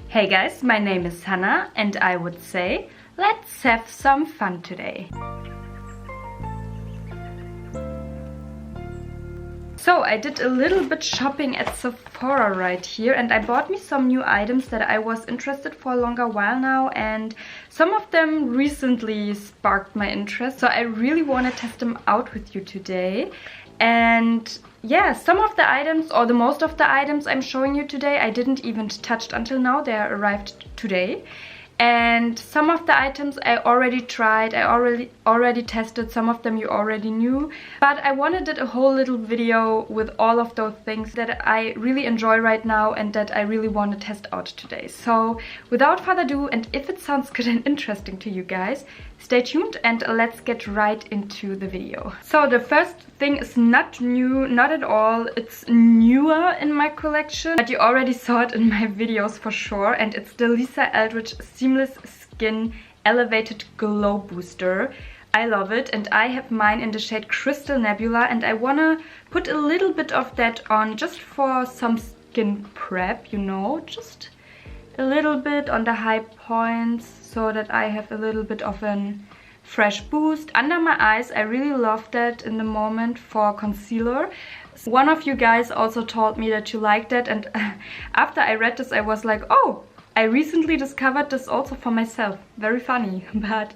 Hey guys, my name is Hannah and I would say, let's have some fun today. So I did a little bit shopping at Sephora right here and I bought me some new items that I was interested for a longer while now, and some of them recently sparked my interest, so I really want to test them out with you today. And yeah, some of the items, or the most of the items I'm showing you today, I didn't even touch until now. They arrived today. And some of the items I already tried, I already tested, some of them you already knew. But I wanted a whole little video with all of those things that I really enjoy right now and that I really want to test out today. So without further ado, and if it sounds good and interesting to you guys, stay tuned and let's get right into the video. So the first thing is not new, not at all. It's newer in my collection, but you already saw it in my videos for sure. And it's the Lisa Eldridge Seamless Skin Elevated Glow Booster. I love it and I have mine in the shade Crystal Nebula, and I wanna put a little bit of that on just for some skin prep, you know, just a little bit on the high points so that I have a little bit of a fresh boost. Under my eyes, I really love that in the moment for concealer. One of you guys also told me that you liked that, and after I read this I was like, oh, I recently discovered this also for myself. Very funny, but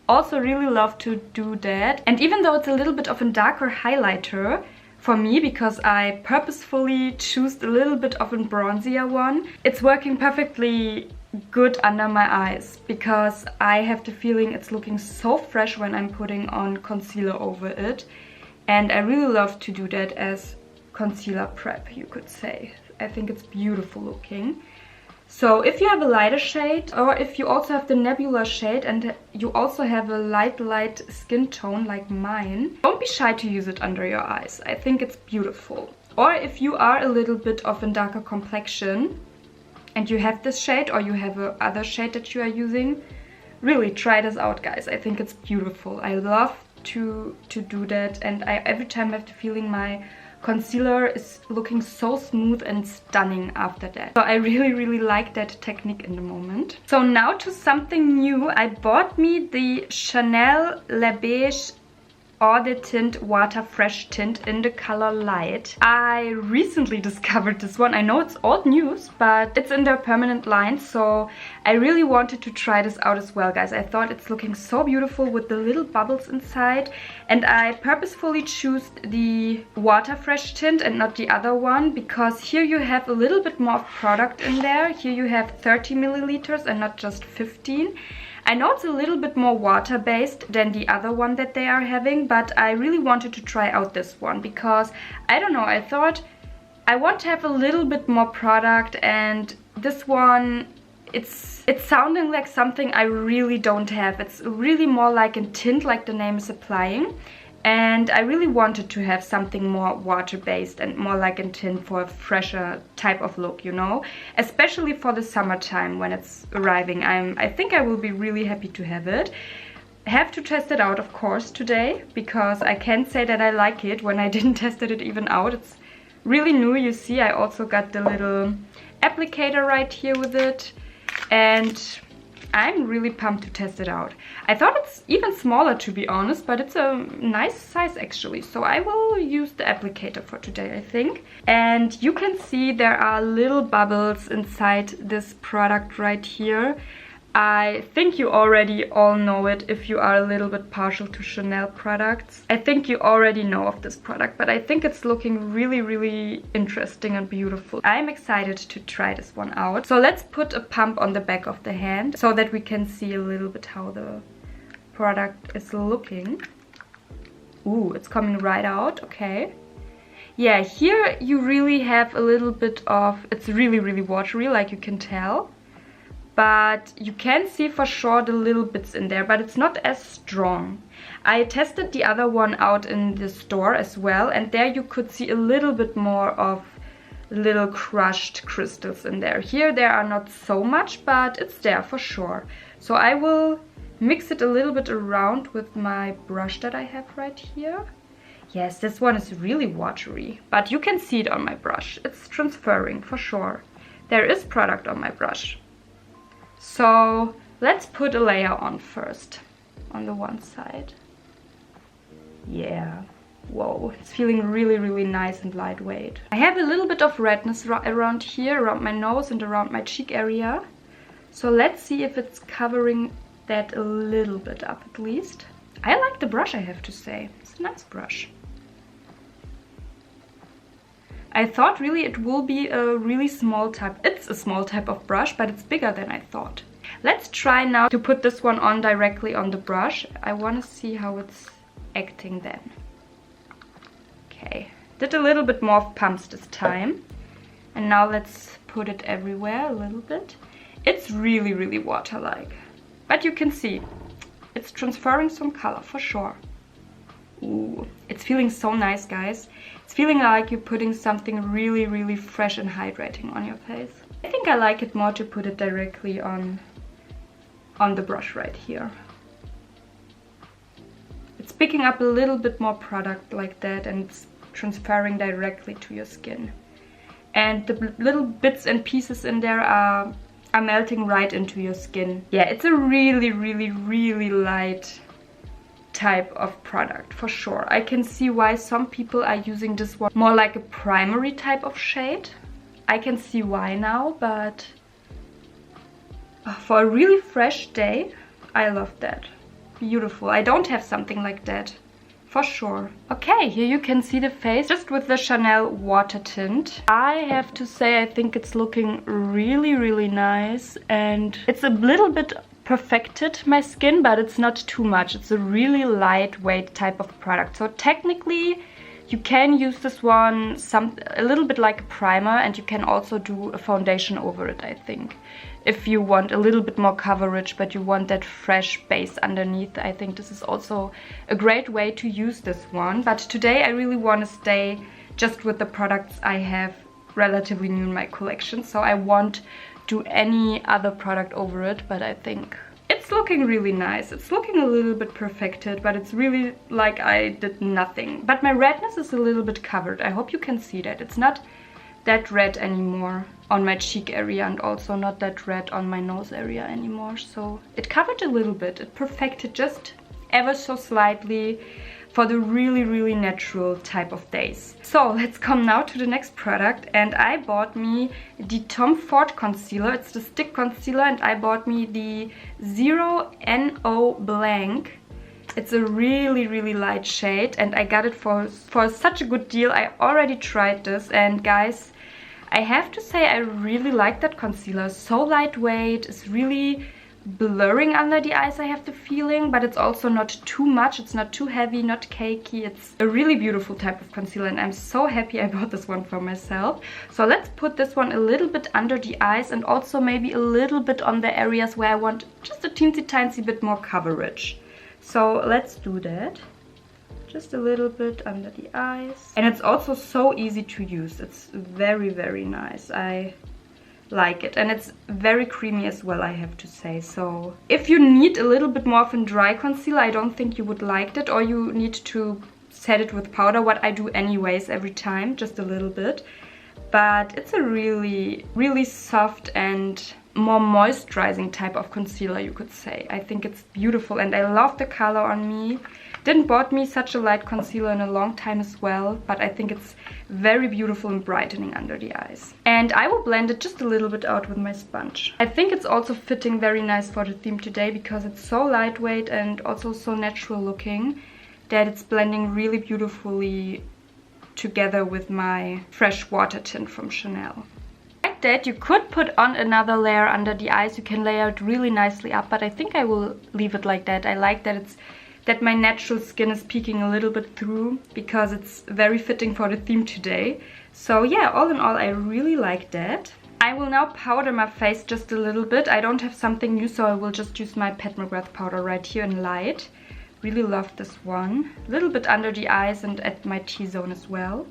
also really love to do that. And even though it's a little bit of a darker highlighter for me, because I purposefully choose a little bit of a bronzier one, it's working perfectly good under my eyes because I have the feeling it's looking so fresh when I'm putting on concealer over it. And I really love to do that as concealer prep, you could say. I think it's beautiful looking. So if you have a lighter shade, or if you also have the nebula shade and you also have a light skin tone like mine, don't be shy to use it under your eyes. I think it's beautiful. Or if you are a little bit of a darker complexion and you have this shade, or you have a other shade that you are using, really try this out, guys. I think it's beautiful. I love to do that, and I every time have the feeling my concealer is looking so smooth and stunning after that. So I really like that technique in the moment. So now to something new. I bought me the Chanel Le Beige Eau de Tint Water Fresh Tint in the color Light. I recently discovered this one. I know it's old news, but it's in their permanent line, so I really wanted to try this out as well, guys. I thought it's looking so beautiful with the little bubbles inside, and I purposefully chose the Water Fresh Tint and not the other one because here you have a little bit more of product in there. Here you have 30 milliliters and not just 15. I know it's a little bit more water-based than the other one that they are having, but I really wanted to try out this one because, I don't know, I thought I want to have a little bit more product, and this one, it's sounding like something I really don't have. It's really more like a tint, like the name is implying. And I really wanted to have something more water-based and more like a tint for a fresher type of look, you know? Especially for the summertime when it's arriving. I think I will be really happy to have it. Have to test it out, of course, today, because I can't say that I like it when I didn't test it even out. It's really new, you see. I also got the little applicator right here with it. And I'm really pumped to test it out. I thought it's even smaller, to be honest, but it's a nice size actually. So I will use the applicator for today, I think. And you can see there are little bubbles inside this product right here. I think you already all know it if you are a little bit partial to Chanel products. I think you already know of this product, but I think it's looking really interesting and beautiful. I'm excited to try this one out. So let's put a pump on the back of the hand so that we can see a little bit how the product is looking. Ooh, it's coming right out, okay. Yeah, here you really have a little bit of, it's really watery, like you can tell. But you can see for sure the little bits in there, but it's not as strong. I tested the other one out in the store as well, and there you could see a little bit more of little crushed crystals in there. Here there are not so much, but it's there for sure. So I will mix it a little bit around with my brush that I have right here. Yes, this one is really watery, but you can see it on my brush. It's transferring for sure. There is product on my brush. So let's put a layer on first, on the one side. Yeah, whoa, it's feeling really, really nice and lightweight. I have a little bit of redness around here, around my nose and around my cheek area. So let's see if it's covering that a little bit up at least. I like the brush, I have to say. It's a nice brush. I thought really it will be a really small type. It's a small type of brush, but it's bigger than I thought. Let's try now to put this one on directly on the brush. I want to see how it's acting then. Okay, did a little bit more pumps this time. And now let's put it everywhere a little bit. It's really, really water-like. But you can see, it's transferring some color for sure. Ooh, it's feeling so nice, guys. It's feeling like you're putting something really, really fresh and hydrating on your face. I think I like it more to put it directly on the brush right here. It's picking up a little bit more product like that and it's transferring directly to your skin. And the little bits and pieces in there are melting right into your skin. Yeah, it's a really, really, really light type of product for sure. I can see why some people are using this one more like a primary type of shade. I can see why now, but for a really fresh day, I love that. Beautiful. I don't have something like that for sure. Okay, here you can see the face just with the Chanel water tint. I have to say I think it's looking really, really nice, and it's a little bit perfected my skin, but it's not too much. It's a really lightweight type of product. So technically you can use this one a little bit like a primer, and you can also do a foundation over it, I think. If you want a little bit more coverage but you want that fresh base underneath, I think this is also a great way to use this one. But today I really want to stay just with the products I have relatively new in my collection, so I won't do any other product over it, but I think it's looking really nice. It's looking a little bit perfected, but it's really like I did nothing. But my redness is a little bit covered. I hope you can see that. It's not that red anymore on my cheek area, and also not that red on my nose area anymore. So it covered a little bit. It perfected just ever so slightly for the really, really natural type of days. So let's come now to the next product, and I bought me the Tom Ford concealer. It's the stick concealer, and I bought me the 0NO Blank. It's a really, really light shade, and I got it for such a good deal. I already tried this, and guys, I have to say I really like that concealer. So lightweight, it's really blurring under the eyes, I have the feeling, but it's also not too much. It's not too heavy, not cakey. It's a really beautiful type of concealer, and I'm so happy I bought this one for myself. So let's put this one a little bit under the eyes, and also maybe a little bit on the areas where I want just a teensy bit more coverage. So let's do that. Just a little bit under the eyes. And it's also so easy to use. It's very, very nice. I like it, and it's very creamy as well, I have to say. So if you need a little bit more of a dry concealer, I don't think you would like it, or you need to set it with powder, what I do anyways every time, just a little bit. But it's a really, really soft and more moisturizing type of concealer, you could say. I think it's beautiful, and I love the color on me. Didn't bought me such a light concealer in a long time as well, but I think it's very beautiful and brightening under the eyes. And I will blend it just a little bit out with my sponge. I think it's also fitting very nice for the theme today, because it's so lightweight and also so natural looking that it's blending really beautifully together with my fresh water tint from Chanel. Like that, you could put on another layer under the eyes. You can layer it really nicely up, but I think I will leave it like that. I like that my natural skin is peeking a little bit through, because it's very fitting for the theme today. So yeah, all in all, I really like that. I will now powder my face just a little bit. I don't have something new, so I will just use my Pat McGrath powder right here in light. Really love this one. A little bit under the eyes and at my T-zone as well,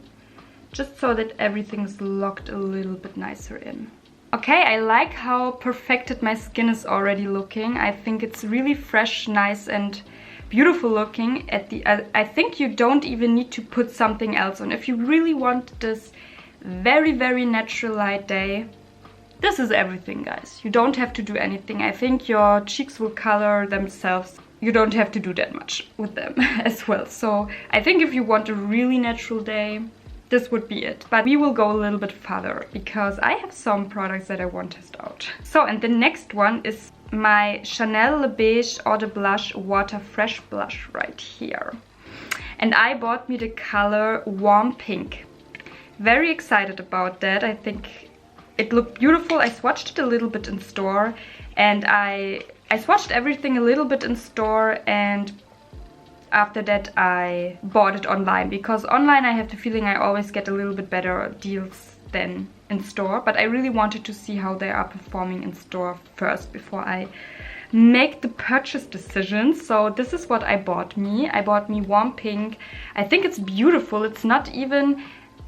just so that everything's locked a little bit nicer in. Okay, I like how perfected my skin is already looking. I think it's really fresh, nice, and beautiful looking. I think you don't even need to put something else on. If you really want this very, very natural light day, this is everything, guys. You don't have to do anything. I think your cheeks will color themselves. You don't have to do that much with them as well. So I think if you want a really natural day, this would be it. But we will go a little bit further because I have some products that I want to test out. So, and the next one is my Chanel Le Beige Eau de Blush Water Fresh Blush right here. And I bought me the color Warm Pink. Very excited about that. I think it looked beautiful. I swatched it a little bit in store, and I swatched everything a little bit in store, and after that I bought it online, because online I have the feeling I always get a little bit better deals than in store. But I really wanted to see how they are performing in store first before I make the purchase decision. So this is what I bought me. I bought me Warm Pink. I think it's beautiful. It's not even...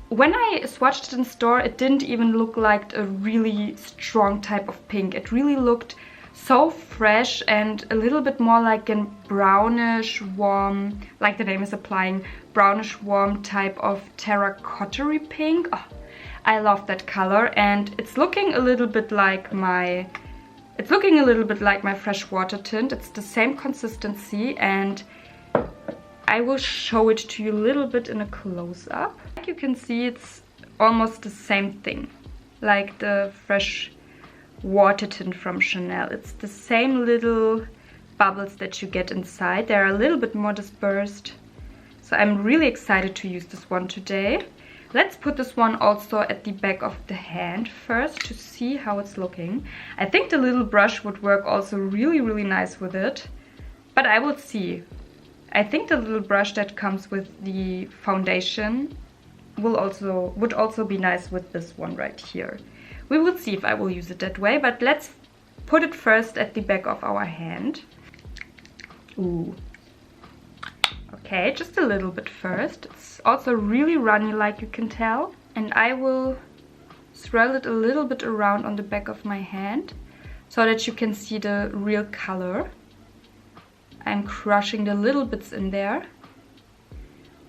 When I swatched it in store, it didn't even look like a really strong type of pink. It really looked so fresh and a little bit more like a brownish warm, like the name is implying, brownish warm type of terracotta-y pink. Oh, I love that color, and it's looking a little bit like my freshwater tint. It's the same consistency, and I will show it to you a little bit in a close-up. Like you can see, it's almost the same thing like the fresh water tint from Chanel. It's the same little bubbles that you get inside. They're a little bit more dispersed. So I'm really excited to use this one today. Let's put this one also at the back of the hand first to see how it's looking. I think the little brush would work also really, really nice with it, but I will see. I think the little brush that comes with the foundation would also be nice with this one right here. We will see if I will use it that way, but let's put it first at the back of our hand. Ooh. Okay, just a little bit first. It's also really runny, like you can tell. And I will swirl it a little bit around on the back of my hand so that you can see the real color. I'm crushing the little bits in there.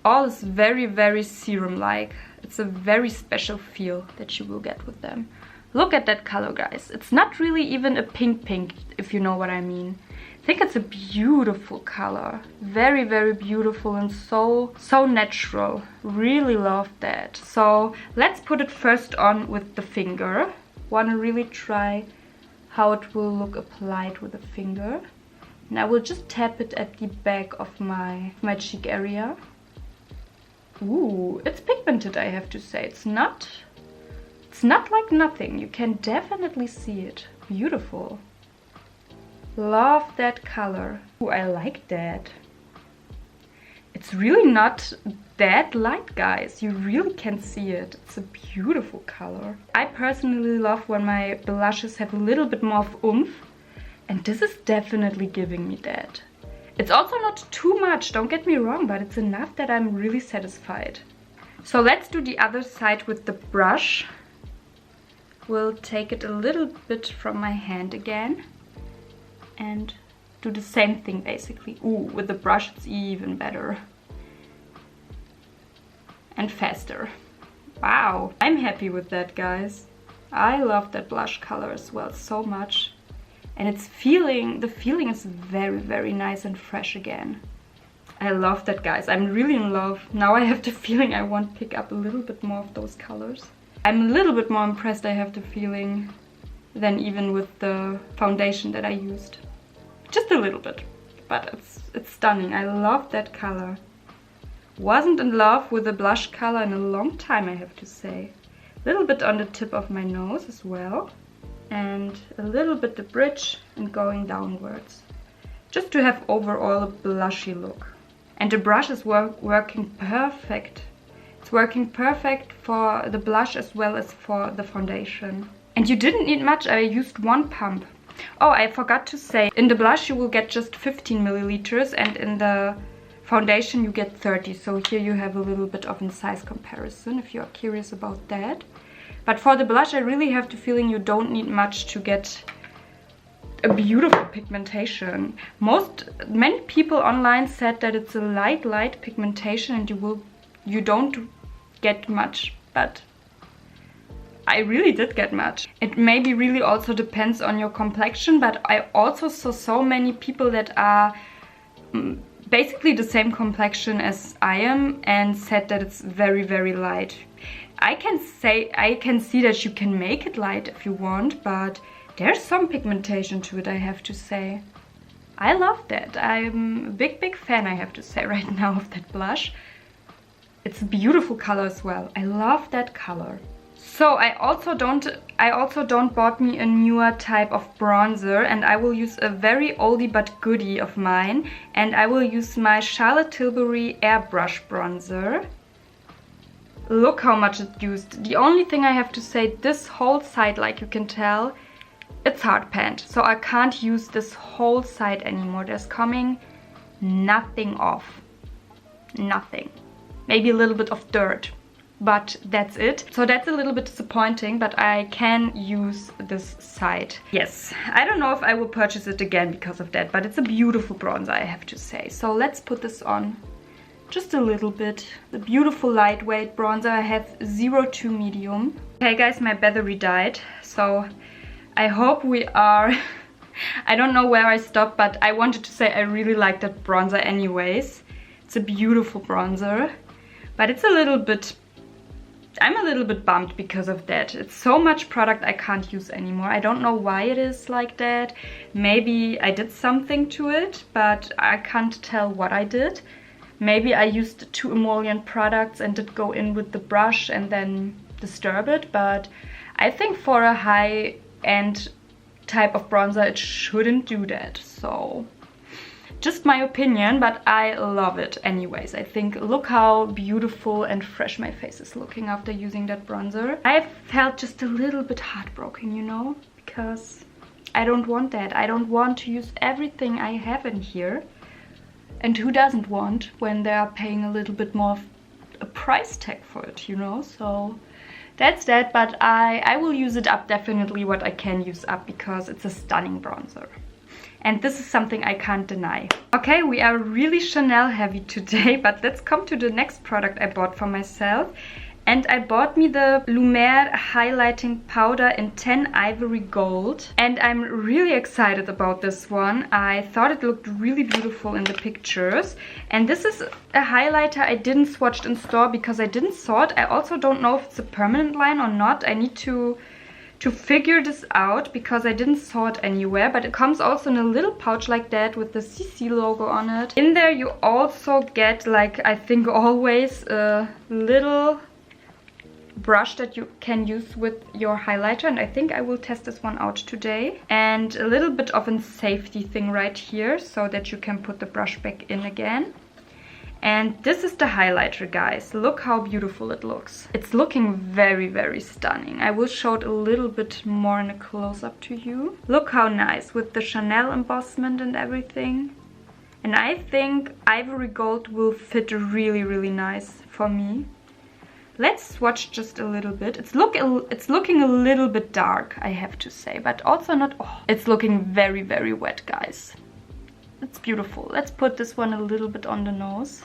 All is very, very serum-like. It's a very special feel that you will get with them. Look at that color, guys. It's not really even a pink, if you know what I mean. I think it's a beautiful color. Very, very beautiful and so natural. Really love that. So let's put it first on with the finger. Want to really try how it will look applied with the finger. And I will just tap it at the back of my cheek area. Ooh, it's pigmented, I have to say. It's not like nothing. You can definitely see it. Beautiful. Love that color. Ooh, I like that. It's really not that light, guys. You really can see it. It's a beautiful color. I personally love when my blushes have a little bit more of oomph. And this is definitely giving me that. It's also not too much, don't get me wrong, but it's enough that I'm really satisfied. So let's do the other side with the brush. We'll take it a little bit from my hand again and do the same thing basically. Ooh, with the brush it's even better. And faster. Wow, I'm happy with that, guys. I love that blush color as well so much. And the feeling is very, very nice and fresh again. I love that, guys. I'm really in love. Now I have the feeling I want to pick up a little bit more of those colors. I'm a little bit more impressed, I have the feeling, than even with the foundation that I used. Just a little bit, but it's stunning. I love that color. Wasn't in love with the blush color in a long time, I have to say. A little bit on the tip of my nose as well. And a little bit the bridge and going downwards. Just to have overall a blushy look. And the brush is working perfect. It's working perfect for the blush as well as for the foundation. And you didn't need much, I used one pump. Oh, I forgot to say, in the blush you will get just 15 milliliters and in the foundation you get 30. So here you have a little bit of a size comparison if you are curious about that. But for the blush, I really have the feeling you don't need much to get a beautiful pigmentation. Many people online said that it's a light pigmentation and you don't get much, but I really did get much. It maybe really also depends on your complexion, but I also saw so many people that are basically the same complexion as I am and said that it's very, very light. I can see that you can make it light if you want, but there's some pigmentation to it, I have to say. I love that. I'm a big fan, I have to say, right now of that blush. It's a beautiful color as well. I love that color. So I also don't bought me a newer type of bronzer, and I will use a very oldie but goodie of mine, and I will use my Charlotte Tilbury Airbrush bronzer. Look how much it used. The only thing I have to say, this whole side, like you can tell, it's hard panned, so I can't use this whole side anymore. There's coming nothing off. Nothing. Maybe a little bit of dirt, but that's it. So that's a little bit disappointing, but I can use this side. Yes, I don't know if I will purchase it again because of that, but it's a beautiful bronzer, I have to say. So let's put this on just a little bit. The beautiful lightweight bronzer. I have 02 medium. Okay guys, my battery died, so I hope we are... I don't know where I stopped, but I wanted to say I really like that bronzer anyways. It's a beautiful bronzer, but it's a little bit... I'm a little bit bummed because of that. It's so much product I can't use anymore. I don't know why it is like that. Maybe I did something to it, but I can't tell what I did. Maybe I used 2 emollient products and did go in with the brush and then disturb it, but I think for a high-end type of bronzer it shouldn't do that. So just my opinion, but I love it anyways. I think, look how beautiful and fresh my face is looking after using that bronzer. I felt just a little bit heartbroken, you know, because I don't want that. I don't want to use everything I have in here. And who doesn't want when they are paying a little bit more of a price tag for it, you know? So that's that, but I will use it up definitely what I can use up, because it's a stunning bronzer. And this is something I can't deny. Okay, we are really Chanel heavy today, but let's come to the next product I bought for myself. And I bought me the Lumiere highlighting powder in 10 Ivory Gold. And I'm really excited about this one. I thought it looked really beautiful in the pictures. And this is a highlighter I didn't swatch in store because I didn't saw it. I also don't know if it's a permanent line or not. I need to figure this out because I didn't saw it anywhere, but it comes also in a little pouch like that with the CC logo on it. In there you also get, like I think always, a little brush that you can use with your highlighter, and I think I will test this one out today. And a little bit of a safety thing right here so that you can put the brush back in again. And this is the highlighter, guys. Look how beautiful it looks. It's looking very, very stunning. I will show it a little bit more in a close-up to you. Look how nice with the Chanel embossment and everything. And I think Ivory Gold will fit really, really nice for me. Let's swatch just a little bit. It's looking a little bit dark, I have to say, but also not... Oh, it's looking very, very wet, guys. It's beautiful. Let's put this one a little bit on the nose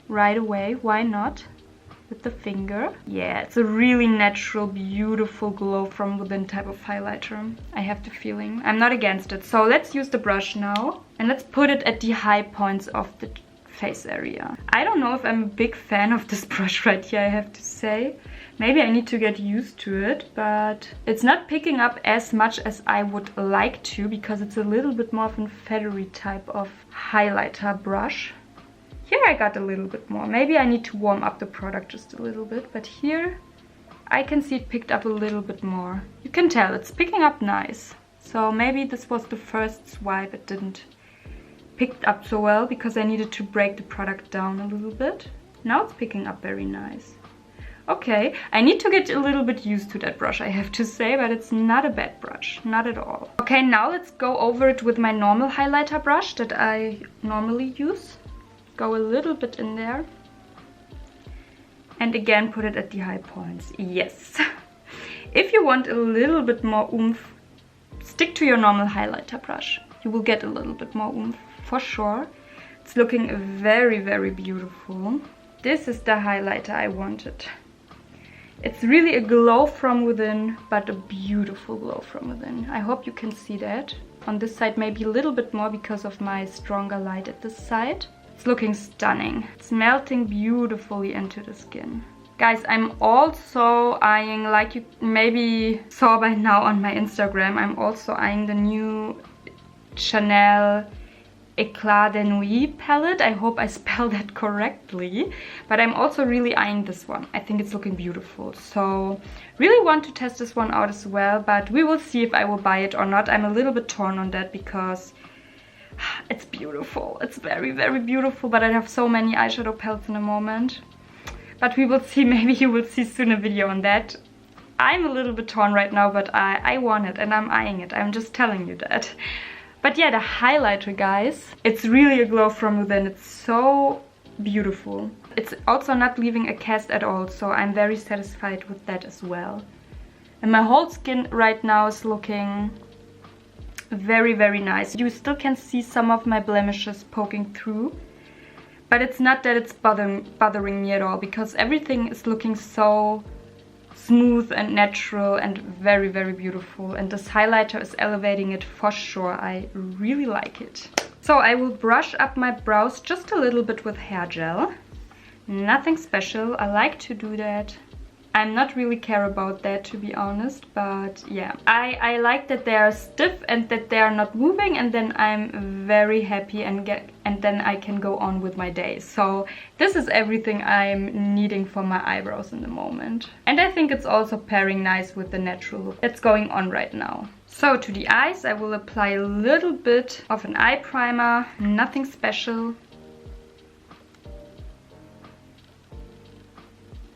right away. Why not? With the finger. Yeah, it's a really natural, beautiful glow from within type of highlighter. I have the feeling. I'm not against it. So let's use the brush now and let's put it at the high points of the face area. I don't know if I'm a big fan of this brush right here, I have to say. Maybe I need to get used to it, but it's not picking up as much as I would like to because it's a little bit more of a feathery type of highlighter brush. Here I got a little bit more. Maybe I need to warm up the product just a little bit, but here I can see it picked up a little bit more. You can tell it's picking up nice. So maybe this was the first swipe, it didn't picked up so well because I needed to break the product down a little bit. Now it's picking up very nice. Okay, I need to get a little bit used to that brush, I have to say, but it's not a bad brush, not at all. Okay, now let's go over it with my normal highlighter brush that I normally use. Go a little bit in there. And again, put it at the high points. Yes. If you want a little bit more oomph, stick to your normal highlighter brush. You will get a little bit more oomph, for sure. It's looking very, very beautiful. This is the highlighter I wanted. It's really a glow from within, but a beautiful glow from within. I hope you can see that. On this side maybe a little bit more because of my stronger light at this side. It's looking stunning. It's melting beautifully into the skin. Guys, I'm also eyeing, like you maybe saw by now on my Instagram, I'm also eyeing the new Chanel Éclat de Nuit palette. I hope I spelled that correctly. But I'm also really eyeing this one. I think it's looking beautiful. So really want to test this one out as well. But we will see if I will buy it or not. I'm a little bit torn on that because it's beautiful. It's very, very beautiful. But I have so many eyeshadow palettes in a moment. But we will see. Maybe you will see soon a video on that. I'm a little bit torn right now, but I want it and I'm eyeing it. I'm just telling you that. But yeah, the highlighter, guys, it's really a glow from within. It's so beautiful. It's also not leaving a cast at all, so I'm very satisfied with that as well. And my whole skin right now is looking very, very nice. You still can see some of my blemishes poking through, but it's not that it's bothering me at all, because everything is looking so smooth and natural and very, very beautiful. And this highlighter is elevating it for sure. I really like it. So I will brush up my brows just a little bit with hair gel. Nothing special. I like to do that. I'm not really care about that, to be honest, but yeah. I like that they are stiff and that they are not moving, and then I'm very happy and then I can go on with my day. So this is everything I'm needing for my eyebrows in the moment. And I think it's also pairing nice with the natural look that's going on right now. So to the eyes, I will apply a little bit of an eye primer, nothing special.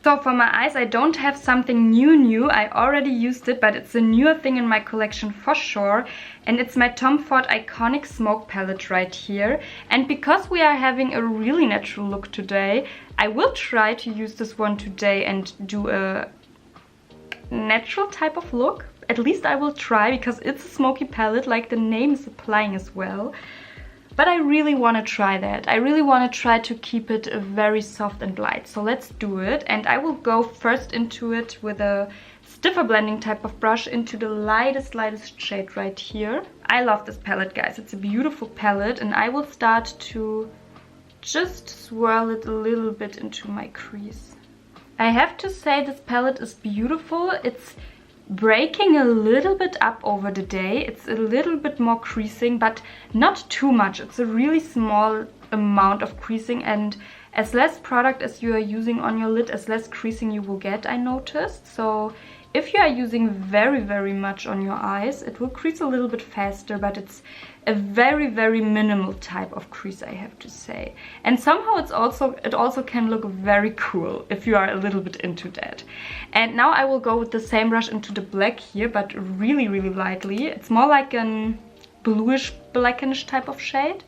So for my eyes, I don't have something new. I already used it, but it's a newer thing in my collection for sure. And it's my Tom Ford Iconic Smoke palette right here. And because we are having a really natural look today, I will try to use this one today and do a natural type of look. At least I will try, because it's a smoky palette, like the name is implying as well. But I really want to try that. I really want to try to keep it very soft and light. So let's do it. And I will go first into it with a stiffer blending type of brush into the lightest shade right here. I love this palette, guys. It's a beautiful palette. And I will start to just swirl it a little bit into my crease. I have to say this palette is beautiful. It's breaking a little bit up over the day. It's a little bit more creasing, but not too much. It's a really small amount of creasing, and as less product as you are using on your lid, as less creasing you will get, I noticed. So if you are using very, very much on your eyes, it will crease a little bit faster, but it's a very, very minimal type of crease, I have to say. And somehow it also can look very cool if you are a little bit into that. And now I will go with the same brush into the black here, but really, really lightly. It's more like a bluish, blackenish type of shade.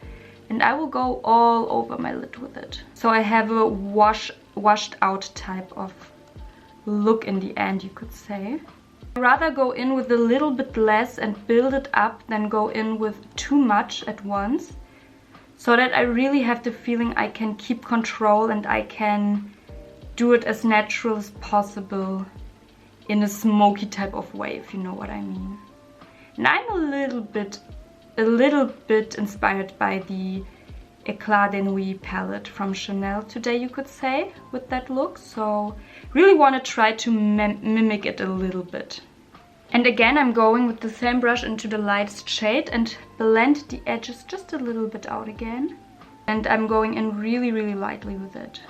And I will go all over my lid with it. So I have a washed out type of look in the end, you could say. I'd rather go in with a little bit less and build it up than go in with too much at once, so that I really have the feeling I can keep control and I can do it as natural as possible in a smoky type of way, if you know what I mean. And I'm a little bit inspired by the Éclat de Nuit palette from Chanel today, you could say, with that look. So really want to try to mimic it a little bit. And again, I'm going with the same brush into the lightest shade and blend the edges just a little bit out again. And I'm going in really, really lightly with it.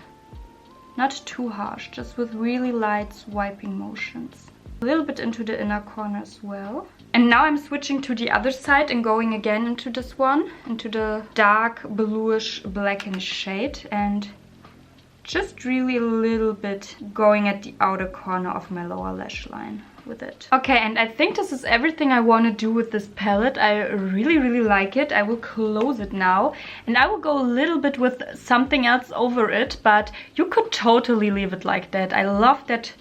Not too harsh, just with really light swiping motions. A little bit into the inner corner as well. And now I'm switching to the other side and going again into this one, into the dark bluish blackish shade, and just really a little bit going at the outer corner of my lower lash line with it. Okay, and I think this is everything I want to do with this palette. I really, really like it. I will close it now, and I will go a little bit with something else over it, but you could totally leave it like that. I love that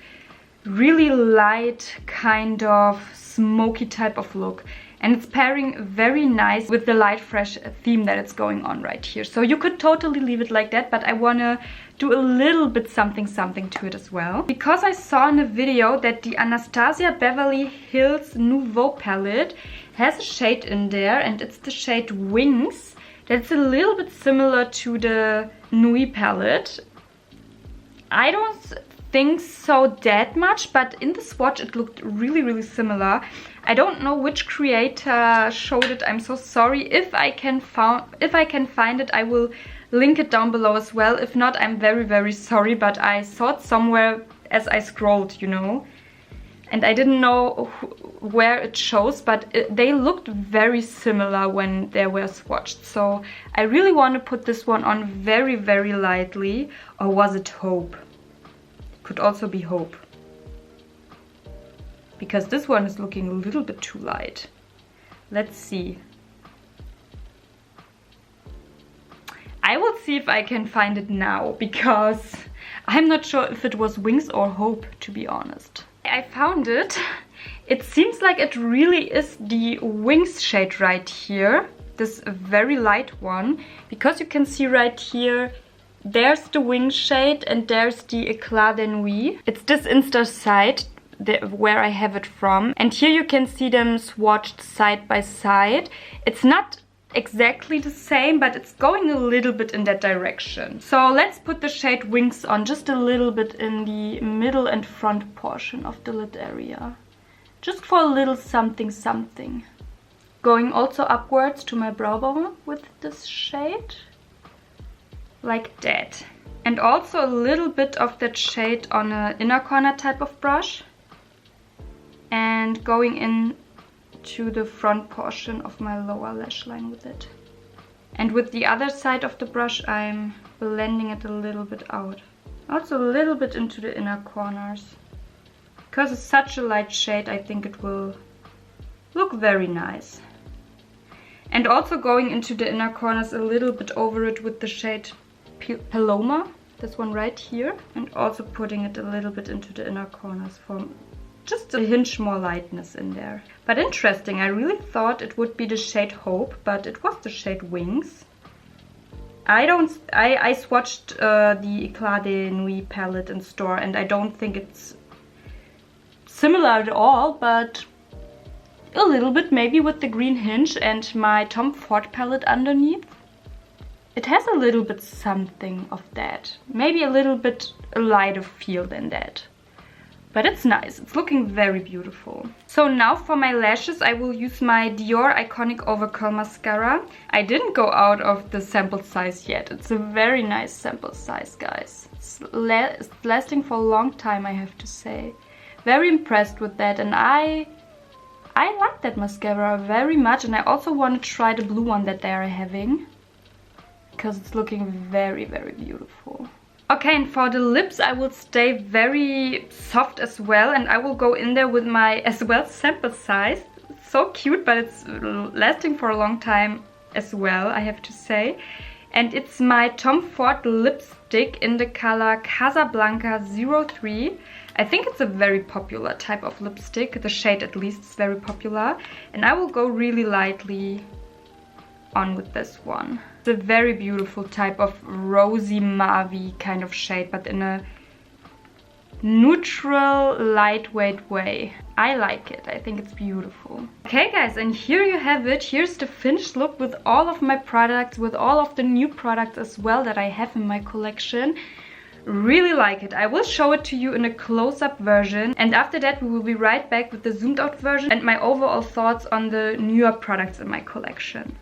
really light kind of smoky type of look. And it's pairing very nice with the light fresh theme that it's going on right here. So you could totally leave it like that, but I want to do a little bit something to it as well. Because I saw in a video that the Anastasia Beverly Hills Nouveau palette has a shade in there, and it's the shade Wings. That's a little bit similar to the Nui palette. I don't think so that much, but in the swatch it looked really similar. I don't know which creator showed it. I'm so sorry. If I can find it, I will link it down below as well. If not, I'm very sorry, but I saw it somewhere as I scrolled, you know. And I didn't know where it shows, but they looked very similar when they were swatched. So I really want to put this one on very lightly. Or was it Hope? Could also be Hope. Because this one is looking a little bit too light. Let's see. I will see if I can find it now, because I'm not sure if it was Wings or Hope, to be honest. I found it. It seems like it really is the Wings shade right here. This very light one. Because you can see right here, there's the Wings shade and there's the Eclat de Nuit. It's this Insta site where I have it from. And here you can see them swatched side by side. It's not exactly the same, but it's going a little bit in that direction. So let's put the shade Wings on just a little bit in the middle and front portion of the lid area. Just for a little something. Going also upwards to my brow bone with this shade. Like that. And also a little bit of that shade on an inner corner type of brush. And going in to the front portion of my lower lash line with it. And with the other side of the brush, I'm blending it a little bit out. Also a little bit into the inner corners. Because it's such a light shade, I think it will look very nice. And also going into the inner corners a little bit over it with the shade Paloma, this one right here. And also putting it a little bit into the inner corners for just a hint more lightness in there. But interesting, I really thought it would be the shade Hope, but it was the shade Wings. I swatched the Eclat de Nuit palette in store, and I don't think it's similar at all, but a little bit maybe with the green hinge and my Tom Ford palette underneath. It has a little bit something of that. Maybe a little bit a lighter feel than that. But it's nice, it's looking very beautiful. So now for my lashes, I will use my Dior Iconic Overcurl Mascara. I didn't go out of the sample size yet. It's a very nice sample size, guys. It's lasting for a long time, I have to say. Very impressed with that, and I like that mascara very much, and I also want to try the blue one that they are having. Because it's looking very beautiful. Okay, and for the lips I will stay very soft as well, and I will go in there with my as well sample size. It's so cute, but it's lasting for a long time as well, I have to say. And it's my Tom Ford lipstick in the color Casablanca 03. I think it's a very popular type of lipstick. The shade at least is very popular. And I will go really lightly on with this one. It's a very beautiful type of rosy mauve kind of shade, but in a neutral, lightweight way. I like it. I think it's beautiful. Okay guys, and here you have it. Here's the finished look with all of my products, with all of the new products as well that I have in my collection. Really like it. I will show it to you in a close-up version, and after that we will be right back with the zoomed out version and my overall thoughts on the newer products in my collection.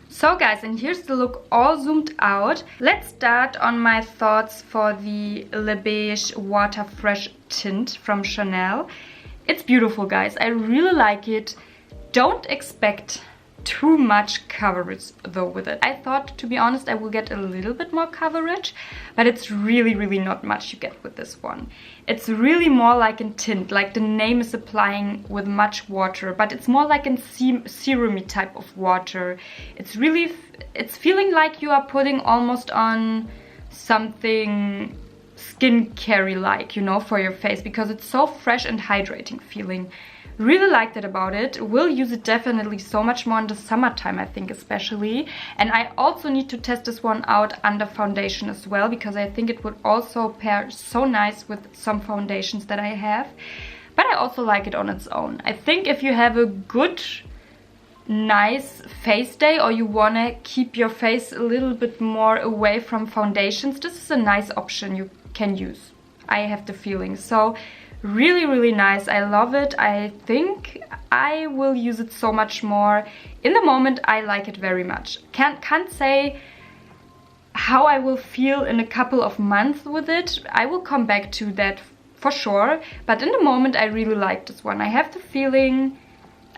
So guys, and here's the look all zoomed out. Let's start on my thoughts for the Le Beige Water Fresh Tint from Chanel. It's beautiful, guys. I really like it. Don't expect too much coverage though with it. I thought, to be honest, I will get a little bit more coverage, but it's really not much you get with this one. It's really more like in Tint, like the name is applying with much water, but it's more like in serum-y type of water. It's feeling like you are putting almost on something skincare-like, you know, for your face, because it's so fresh and hydrating feeling. Really liked it about it. Will use it definitely so much more in the summertime, I think, especially. And I also need to test this one out under foundation as well, because I think it would also pair so nice with some foundations that I have. But I also like it on its own. I think if you have a good, nice face day, or you want to keep your face a little bit more away from foundations, this is a nice option you can use. I have the feeling. So really nice. I love it. I think I will use it so much more. In the moment, I like it very much. Can't say how I will feel in a couple of months with it. I will come back to that for sure. But in the moment, I really like this one. I have the feeling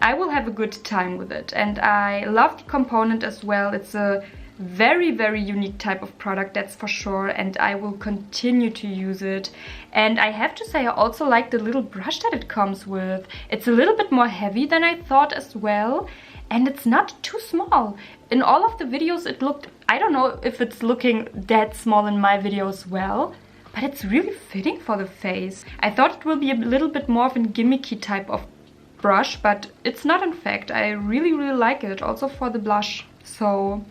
I will have a good time with it. And I love the component as well. It's a very unique type of product, that's for sure, and I will continue to use it. And I have to say, I also like the little brush that it comes with. It's a little bit more heavy than I thought as well, and it's not too small. In all of the videos it looked, I don't know if it's looking that small in my video as well, but it's really fitting for the face. I thought it will be a little bit more of a gimmicky type of brush, but it's not, in fact. I really like it, also for the blush. So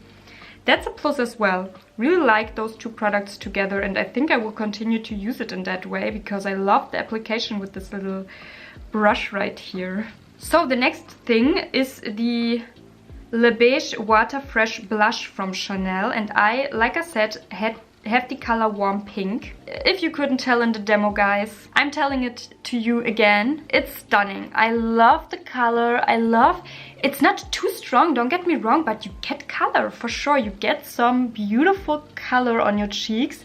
that's a plus as well. Really like those two products together, and I think I will continue to use it in that way, because I love the application with this little brush right here. So the next thing is the Le Beige Water Fresh Blush from Chanel, and I, like I said, have the color Warm Pink. If you couldn't tell in the demo, guys, I'm telling it to you again. It's stunning. I love the color. It's not too strong, don't get me wrong, but you get color for sure. You get some beautiful color on your cheeks.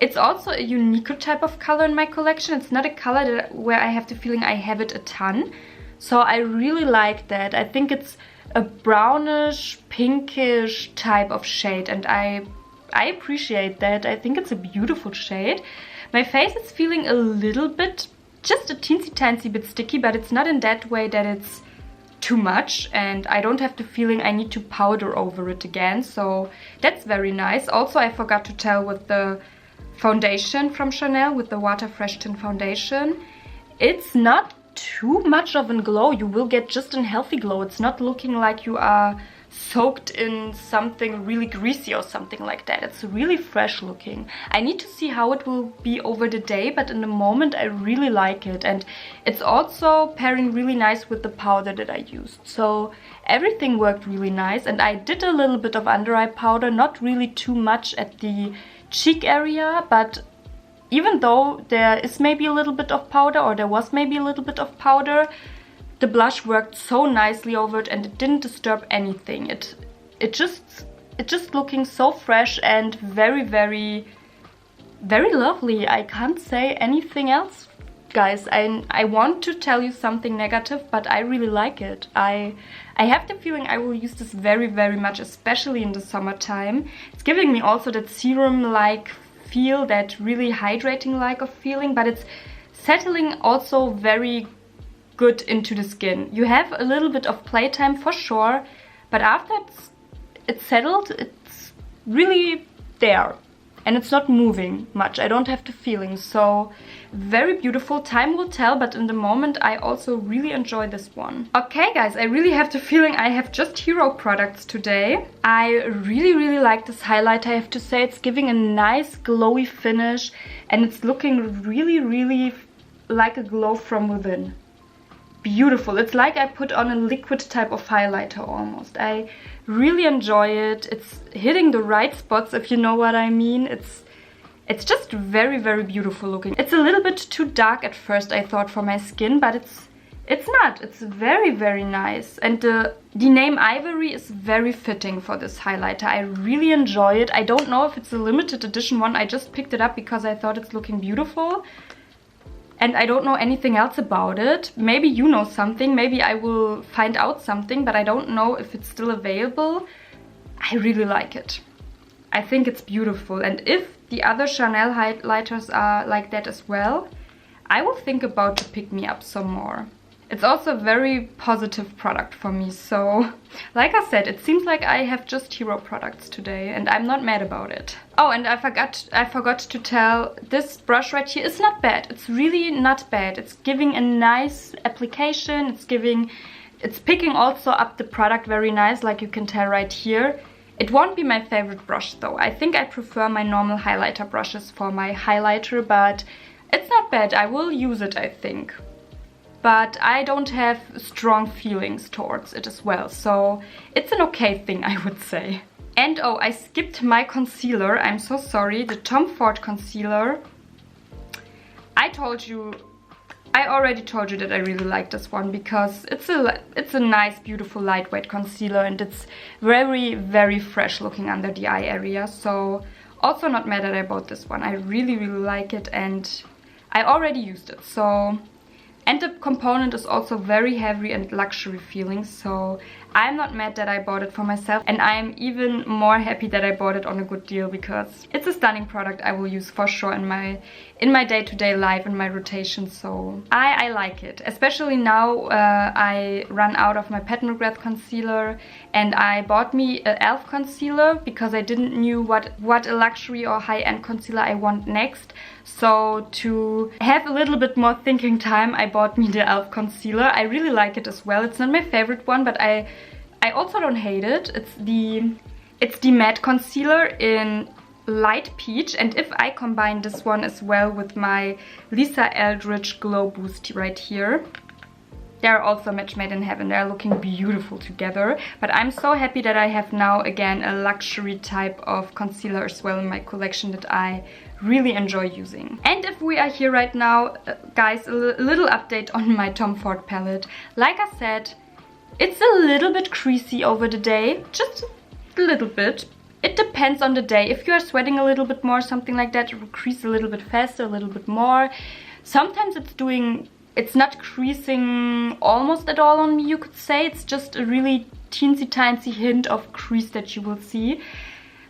It's also a unique type of color in my collection. It's not a color where I have the feeling I have it a ton. So I really like that. I think it's a brownish, pinkish type of shade, and I appreciate that. I think it's a beautiful shade. My face is feeling a little bit, just a teensy bit sticky, but it's not in that way that it's too much, and I don't have the feeling I need to powder over it again, so that's very nice. Also, I forgot to tell with the foundation from Chanel, with the Water Fresh Tint foundation, it's not too much of a glow. You will get just a healthy glow. It's not looking like you are soaked in something really greasy or something like that. It's really fresh looking. I need to see how it will be over the day, but in the moment I really like it, and it's also pairing really nice with the powder that I used. So everything worked really nice, and I did a little bit of under eye powder, not really too much at the cheek area, but even though there is maybe a little bit of powder, or there was maybe a little bit of powder, the blush worked so nicely over it, and it didn't disturb anything. It just looking so fresh and very lovely. I can't say anything else, guys. I want to tell you something negative, but I really like it. I have the feeling I will use this very much, especially in the summertime. It's giving me also that serum-like feel, that really hydrating-like of feeling, but it's settling also very good into the skin. You have a little bit of playtime for sure, but after it's settled, it's really there, and it's not moving much. I don't have the feeling. So very beautiful. Time will tell, but in the moment I also really enjoy this one. Okay guys, I really have the feeling I have just hero products today. I really like this highlighter. I have to say, it's giving a nice glowy finish, and it's looking really like a glow from within. Beautiful. It's like I put on a liquid type of highlighter almost. I really enjoy it. It's hitting the right spots, if you know what I mean. It's just very beautiful looking. It's a little bit too dark at first, I thought, for my skin, but it's not. It's very nice. And the name Ivory is very fitting for this highlighter. I really enjoy it. I don't know if it's a limited edition one. I just picked it up because I thought it's looking beautiful. and I don't know anything else about it. Maybe you know something, maybe I will find out something, but I don't know if it's still available. I really like it. I think it's beautiful, and if the other Chanel highlighters are like that as well, I will think about to pick me up some more. It's also a very positive product for me, so like I said, it seems like I have just hero products today and I'm not mad about it. Oh, and I forgot to tell, this brush right here is not bad. It's really not bad. It's giving a nice application. It's picking also up the product very nice, like you can tell right here. It won't be my favorite brush though. I think I prefer my normal highlighter brushes for my highlighter, but it's not bad. I will use it, I think. But I don't have strong feelings towards it as well, so it's an okay thing, I would say. And oh, I skipped my concealer. I'm so sorry. The Tom Ford concealer. I already told you that I really like this one because it's a nice, beautiful, lightweight concealer, and it's very, very fresh looking under the eye area. So also not mad that I bought this one. I really, really like it, and I already used it. So. And the component is also very heavy and luxury feeling, so I'm not mad that I bought it for myself, and I'm even more happy that I bought it on a good deal because it's a stunning product I will use for sure in my day-to-day life, in my rotation, so I like it. Especially now I run out of my Pat McGrath concealer and I bought me an e.l.f. concealer because I didn't know what a luxury or high-end concealer I want next. So to have a little bit more thinking time, I bought me the e.l.f. concealer. I really like it as well. It's not my favorite one, but I also don't hate it. It's the matte concealer in light peach, and if I combine this one as well with my Lisa Eldridge Glow Boost right here, they're also match made in heaven. They're looking beautiful together. But I'm so happy that I have now again a luxury type of concealer as well in my collection that I really enjoy using. And if we are here right now, guys, a little update on my Tom Ford palette. Like I said, it's a little bit creasy over the day, just a little bit. It depends on the day. If you are sweating a little bit more, something like that, it will crease a little bit faster, a little bit more. Sometimes it's not creasing almost at all on me, you could say. It's just a really teensy-tiny hint of crease that you will see.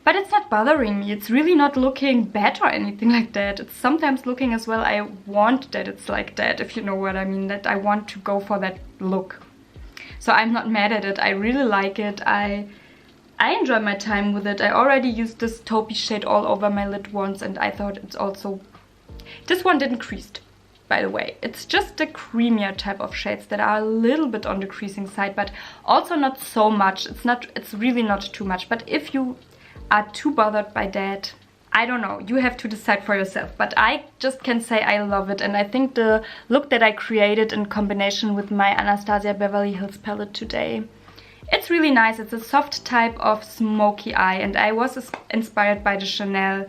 But it's not bothering me. It's really not looking bad or anything like that. It's sometimes looking as well, I want that it's like that, if you know what I mean, that I want to go for that look. So I'm not mad at it. I really like it. I enjoy my time with it. I already used this taupey shade all over my lid once, and I thought it's also... This one didn't crease, by the way. It's just the creamier type of shades that are a little bit on the creasing side, but also not so much. It's really not too much. But if you are too bothered by that, I don't know, you have to decide for yourself. But I just can say I love it, and I think the look that I created in combination with my Anastasia Beverly Hills palette today, it's really nice. It's a soft type of smoky eye, and I was inspired by the Chanel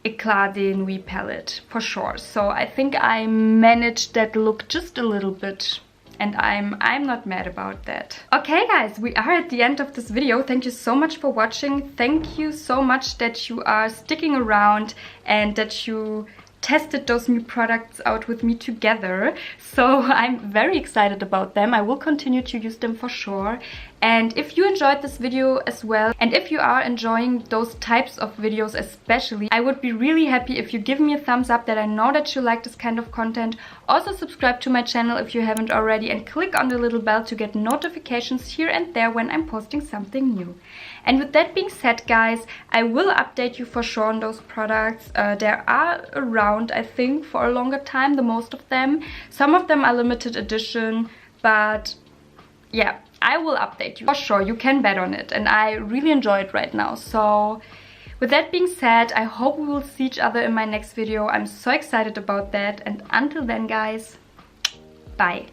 Eclat de Nuit palette for sure. So I think I managed that look just a little bit, and I'm not mad about that. Okay guys, we are at the end of this video. Thank you so much for watching. Thank you so much that you are sticking around and that you tested those new products out with me together. So I'm very excited about them. I will continue to use them for sure. And if you enjoyed this video as well, and if you are enjoying those types of videos especially, I would be really happy if you give me a thumbs up, that I know that you like this kind of content. Also subscribe to my channel if you haven't already, and click on the little bell to get notifications here and there when I'm posting something new. And with that being said, guys, I will update you for sure on those products. They are around, I think, for a longer time, the most of them. Some of them are limited edition, but yeah, I will update you for sure. You can bet on it, and I really enjoy it right now. So with that being said, I hope we will see each other in my next video. I'm so excited about that, and until then, guys, bye.